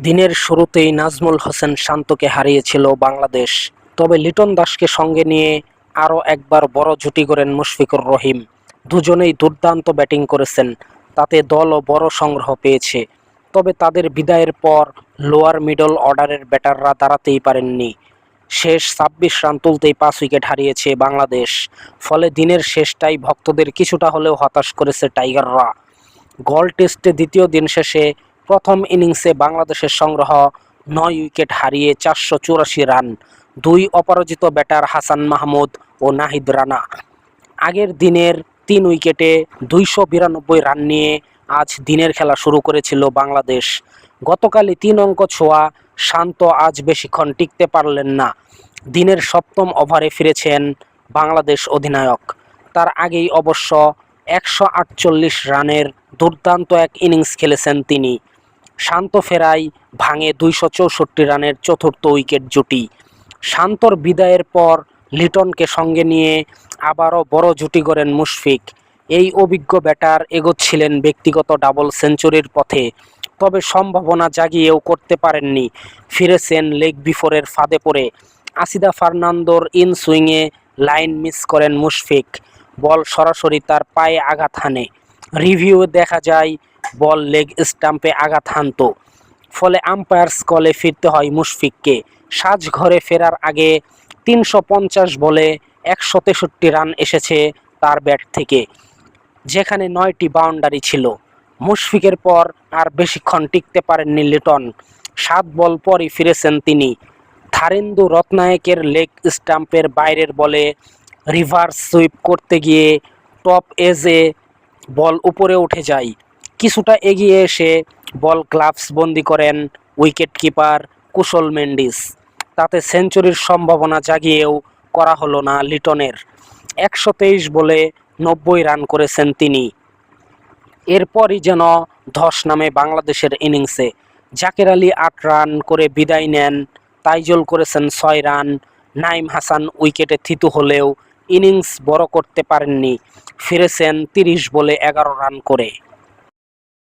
দিনের শুরুতেই নাজমুল হোসেন শান্তকে হারিয়েছিল বাংলাদেশ, তবে লিটন দাসকে সঙ্গে নিয়ে আরও একবার বড় জুটি গড়েন মুশফিকুর রহিম। দুজনেই দুর্দান্ত ব্যাটিং করেছেন, তাতে দলও বড় সংগ্রহ পেয়েছে। তবে তাদের বিদায়ের পর লোয়ার মিডল অর্ডারের ব্যাটাররা দাঁড়াতেই পারেননি। শেষ ২৬ রান তুলতেই ৫ উইকেট হারিয়েছে বাংলাদেশ। ফলে দিনের শেষটাই ভক্তদের কিছুটা হলেও হতাশ করেছে টাইগাররা। গল টেস্টে দ্বিতীয় দিন শেষে প্রথম ইনিংসে বাংলাদেশের সংগ্রহ ৯ উইকেট হারিয়ে ৪৮৪ রান। দুই অপরাজিত ব্যাটার হাসান মাহমুদ ও নাহিদ রানা। আগের দিনের ৩ উইকেটে ২৯২ রান নিয়ে আজ দিনের খেলা শুরু করেছিল বাংলাদেশ। গতকালই ৩ অঙ্ক ছোঁয়া শান্ত আজ বেশিক্ষণ টিকতে পারলেন না। দিনের সপ্তম ওভারে ফিরেছেন বাংলাদেশ অধিনায়ক। তার আগেই অবশ্য ১৪৮ রানের দুর্দান্ত এক ইনিংস খেলেছেন তিনি। শান্ত ফেরায় ভাঙে ২৬৪ রানের চতুর্থ উইকেট জুটি। শান্তর বিদায়ের পর লিটনকে সঙ্গে নিয়ে আবারও বড় জুটি গড়েন মুশফিক। এই অভিজ্ঞ ব্যাটার এগোচ্ছিলেন ব্যক্তিগত ডাবল সেঞ্চুরির পথে, তবে সম্ভাবনা জাগিয়েও করতে পারেননি। ফিরেছেন লেগ বিফোরের ফাঁদে পড়ে। আসিদা ফার্নান্দোর ইন সুইংয়ে লাইন মিস করেন মুশফিক। বল সরাসরি তার পায়ে আঘাত হানে। রিভিউ দেখা যায় বল লেগ স্টাম্পে আঘাত হানত। ফলে আম্পায়ার্স কলে ফিরতে হয় মুশফিককে। সাজঘরে ফেরার আগে ৩৫০ বলে ১৬৩ রান এসেছে তার ব্যাট থেকে, যেখানে ৯টি বাউন্ডারি ছিল। মুশফিকের পর আর বেশিক্ষণ টিকতে পারেননি লিটন। ৭ বল পরই ফিরেছেন তিনি। থারেন্দু রত্নায়েকের লেগ স্টাম্পের বাইরের বলে রিভার্স সুইপ করতে গিয়ে টপ এজে বল উপরে উঠে যায়। কিছুটা এগিয়ে এসে বল গ্লাভস বন্দি করেন উইকেট কিপার কুশল মেন্ডিস। তাতে সেঞ্চুরির সম্ভাবনা জাগিয়েও করা হলো না লিটনের। ১২৩ বলে ৯০ রান করেছেন তিনি। এরপরই যেন ধস নামে বাংলাদেশের ইনিংসে। জাকের আলী ৮ রান করে বিদায় নেন। তাইজুল করেছেন ৬ রান। নাইম হাসান উইকেটে থিতু হলেও ইনিংস বড় করতে পারেননি। ফিরেছেন ৩০ বলে ১১ রান করে।